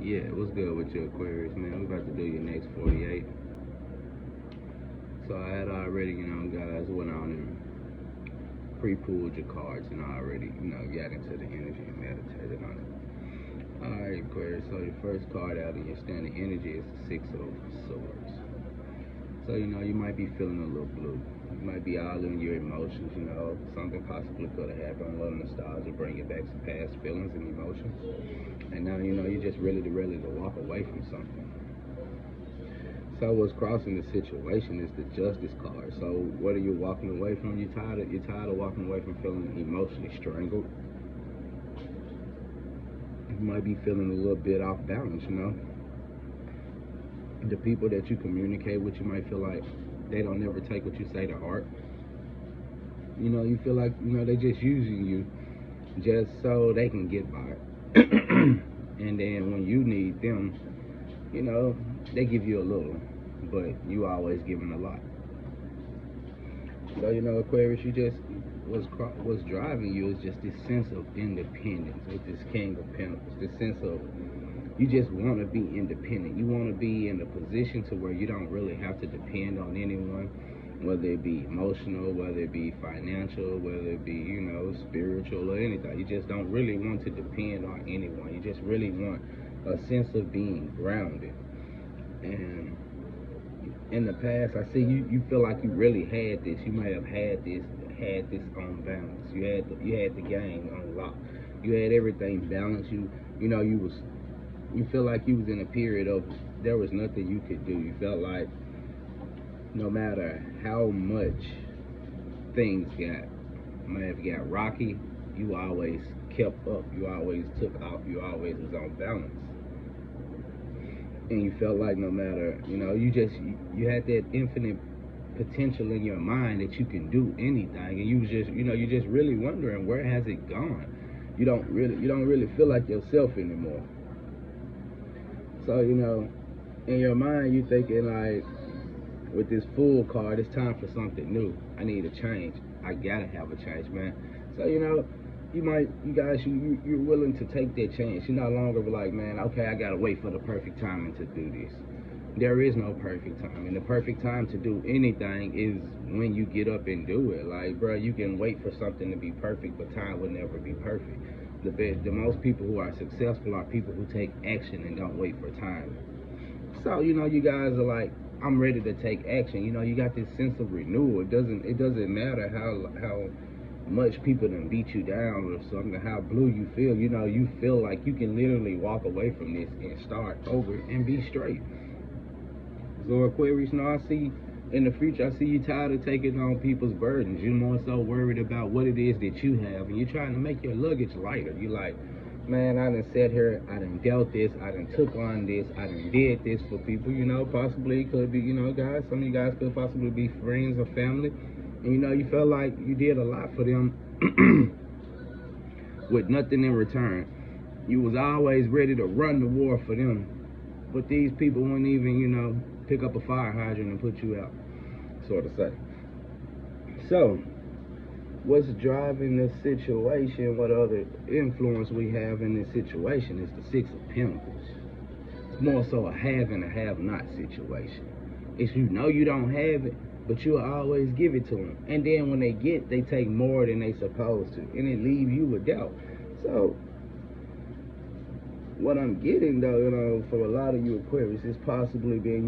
Yeah, what's good with you, Aquarius, man? We're about to do your next 48. So I had already, guys went on and pre-pulled your cards and I already, got into the energy and meditated on it. Alright, Aquarius, so your first card out in your standing energy is the Six of Swords. So, you might be feeling a little blue. You might be all in your emotions, something possibly could have happened. A little nostalgia, bring you back some past feelings and emotions. And now, you're just ready to walk away from something. So what's crossing the situation is the Justice card. So what are you walking away from? You're tired of walking away from feeling emotionally strangled. You might be feeling a little bit off balance, The people that you communicate with, you might feel like they don't ever take what you say to heart. You feel like, they just using you just so they can get by. And then when you need them, they give you a little, but you always giving a lot. So, Aquarius, you just, what's driving you is just this sense of independence with this King of Pentacles. This sense of, you just want to be independent. You want to be in a position to where you don't really have to depend on anyone, whether it be emotional, whether it be financial, whether it be, spiritual or anything. You just don't really want to depend on anyone. You just really want a sense of being grounded. And in the past, I see you feel like you really had this. You may have had this on balance. You had the game on lock. You had everything balanced. You feel like you was in a period of there was nothing you could do. You felt like no matter how much things may have got rocky, you always kept up. You always took off. You always was on balance. And you felt like no matter, you had that infinite potential in your mind that you can do anything. And you was just, you're just really wondering, where has it gone? You don't really feel like yourself anymore. So, in your mind, you thinking like, with this Fool card, it's time for something new. I need a change. I gotta have a change, man. So, you're willing to take that chance. You're no longer like, man, okay, I gotta wait for the perfect timing to do this. There is no perfect time. And the perfect time to do anything is when you get up and do it. Like, bro, you can wait for something to be perfect, but time will never be perfect. The most people who are successful are people who take action and don't wait for time. So, you guys are like, I'm ready to take action. You got this sense of renewal. It doesn't matter how much people done beat you down or something, how blue you feel. You feel like you can literally walk away from this and start over and be straight. So Aquarius, I see in the future, I see you tired of taking on people's burdens. You're more so worried about what it is that you have, and you're trying to make your luggage lighter. You're like, man, I done sat here, I done dealt this, I done took on this, I done did this for people, possibly it could be, guys, some of you guys could possibly be friends or family, and you felt like you did a lot for them with nothing in return. You was always ready to run the war for them, but these people wouldn't even, pick up a fire hydrant and put you out, sort of say. So, what's driving this situation, what other influence we have in this situation is the Six of Pentacles. It's more so a have and a have-not situation. It's you don't have it, but you'll always give it to them. And then when they take more than they supposed to, and it leaves you with doubt. So, what I'm getting though, for a lot of you Aquarius, is possibly being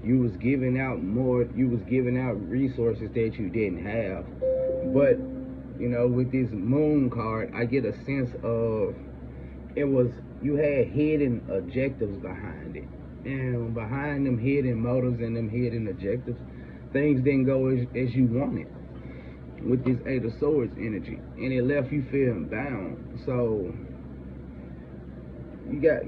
you was giving out more, you was giving out resources that you didn't have. But, with this Moon card, I get a sense of you had hidden objectives behind it. And behind them hidden motives and them hidden objectives, things didn't go as you wanted with this Eight of Swords energy. And it left you feeling bound. So, you gotta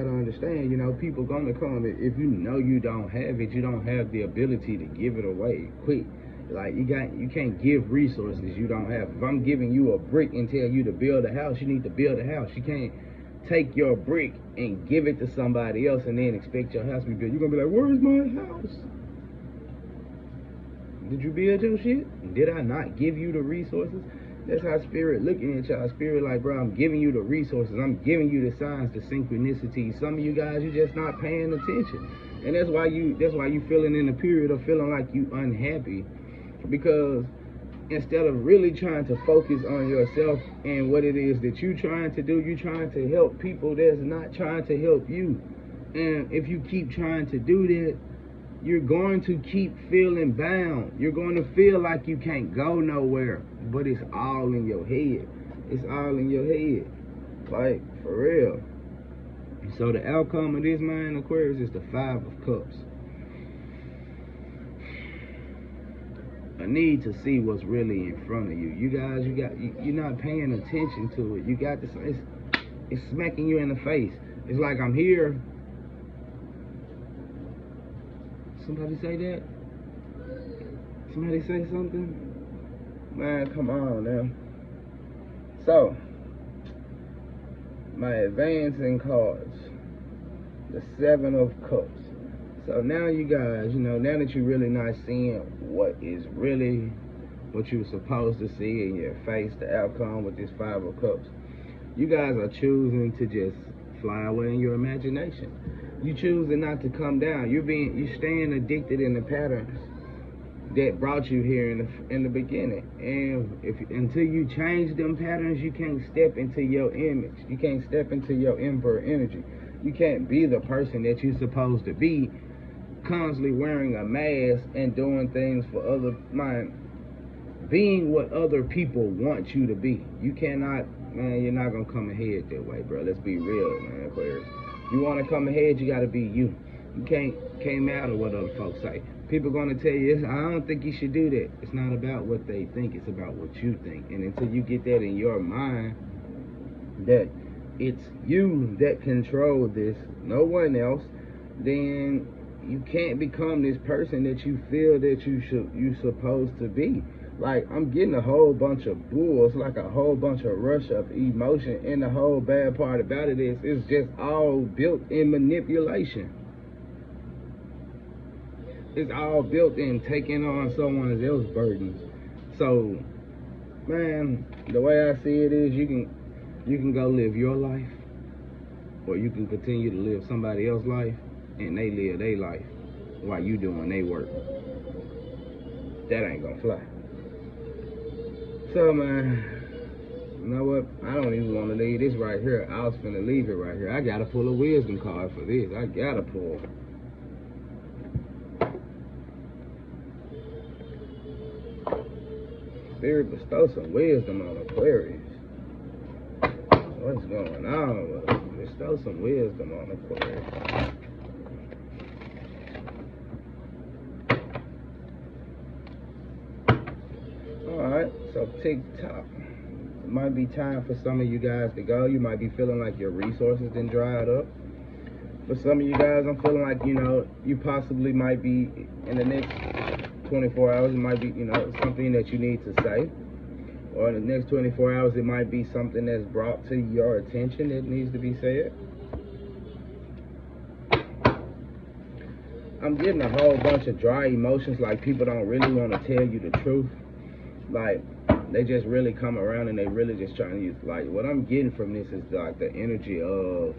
understand, people gonna come. If you don't have it, you don't have the ability to give it away quick. Like, you can't give resources you don't have. If I'm giving you a brick and tell you to build a house, you need to build a house. You can't take your brick and give it to somebody else and then expect your house to be built. You're gonna be like, where's my house? Did you build your shit? Did I not give you the resources? That's how spirit looking at y'all. Spirit like, bro, I'm giving you the resources. I'm giving you the signs, the synchronicity. Some of you guys, you're just not paying attention. And that's why you feeling in a period of feeling like you unhappy. Because instead of really trying to focus on yourself and what it is that you're trying to do, you're trying to help people that's not trying to help you. And if you keep trying to do that, you're going to keep feeling bound. You're going to feel like you can't go nowhere. But it's all in your head. It's all in your head. Like, for real. So the outcome of this, man, Aquarius, is the 5 of Cups. I need to see what's really in front of you. You guys, you're not paying attention to it. You got this, it's smacking you in the face. It's like I'm here. Somebody say that? Somebody say something? Man, come on now. So, my advancing cards. The 7 of Cups. So now you guys, now that you're really not seeing what is really what you're supposed to see in your face, the outcome with this 5 of Cups, you guys are choosing to just fly away in your imagination. You choosing not to come down. You're staying addicted in the patterns that brought you here in the beginning. And until you change them patterns, you can't step into your image. You can't step into your emperor energy. You can't be the person that you're supposed to be, constantly wearing a mask and doing things for other being what other people want you to be. You cannot, man, you're not gonna come ahead that way, bro. Let's be real, man, Aquarius. You want to come ahead, you got to be you. You can't matter what other folks say. People going to tell you, I don't think you should do that. It's not about what they think. It's about what you think. And until you get that in your mind, that it's you that control this, no one else, then you can't become this person that you feel that you're supposed to be. Like, I'm getting a whole bunch of bull. It's like a whole bunch of rush of emotion. And the whole bad part about it is it's just all built in manipulation. It's all built in taking on someone else's burdens. So, man, the way I see it is you can go live your life, or you can continue to live somebody else's life, and they live their life while you doing their work. That ain't gonna fly. So, man, you know what? I don't even want to leave this right here. I was finna leave it right here. I gotta pull a wisdom card for this. I gotta pull. Spirit, bestow some wisdom on Aquarius. What's going on? Bestow some wisdom on Aquarius. Alright, so TikTok. It might be time for some of you guys to go. You might be feeling like your resources done dried up. For some of you guys, I'm feeling like, you possibly might be in the next 24 hours, it might be, something that you need to say. Or in the next 24 hours, it might be something that's brought to your attention that needs to be said. I'm getting a whole bunch of dry emotions, like people don't really want to tell you the truth. Like, they just really come around and they really just trying to use, like, what I'm getting from this is like the energy of,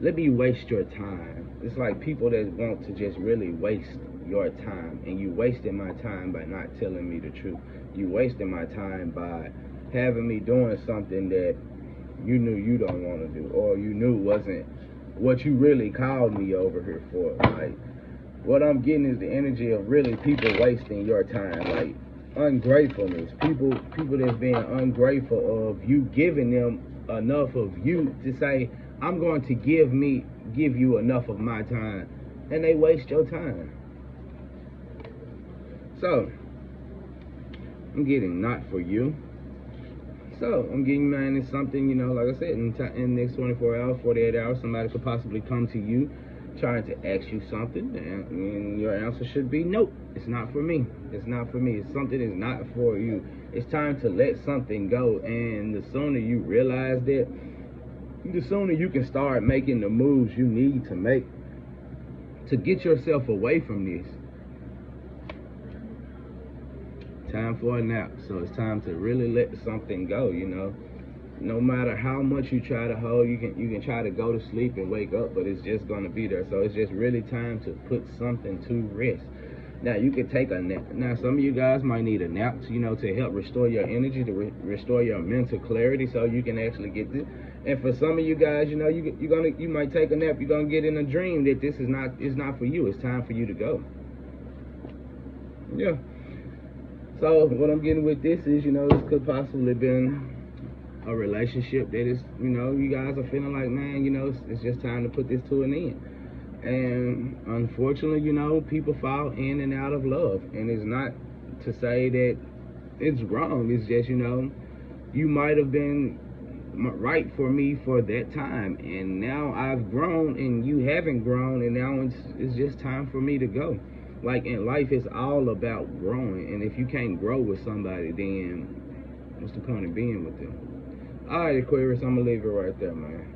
let me waste your time. It's like people that want to just really waste your time, and you wasting my time by not telling me the truth. You wasting my time by having me doing something that you knew you don't want to do, or you knew wasn't what you really called me over here for. Like, what I'm getting is the energy of really people wasting your time, like ungratefulness. People that's being ungrateful of you giving them enough of you to say, I'm going to give you enough of my time, and they waste your time. So, I'm getting not for you. So, I'm getting, man, it's something, like I said, in the next 24 hours, 48 hours, somebody could possibly come to you trying to ask you something, and your answer should be, nope, it's not for me. It's not for me. It's something that's not for you. It's time to let something go, and the sooner you realize that, the sooner you can start making the moves you need to make to get yourself away from this. Time for a nap. So it's time to really let something go, you know. No matter how much you try to hold, you can try to go to sleep and wake up, but it's just gonna be there. So it's just really time to put something to rest. Now you can take a nap. Now some of you guys might need a nap, you know, to help restore your energy, to restore your mental clarity, so you can actually get this. And for some of you guys, you know, you might take a nap. You're gonna get in a dream that this is not for you. It's time for you to go. Yeah. So what I'm getting with this is, you know, this could possibly been a relationship that is, you know, you guys are feeling like, man, you know, it's just time to put this to an end. And unfortunately, you know, people fall in and out of love. And it's not to say that it's wrong. It's just, you know, you might have been right for me for that time. And now I've grown and you haven't grown. And now it's just time for me to go. Like in life, it's all about growing. And if you can't grow with somebody, then what's the point of being with them? All right, Aquarius, I'm going to leave it right there, man.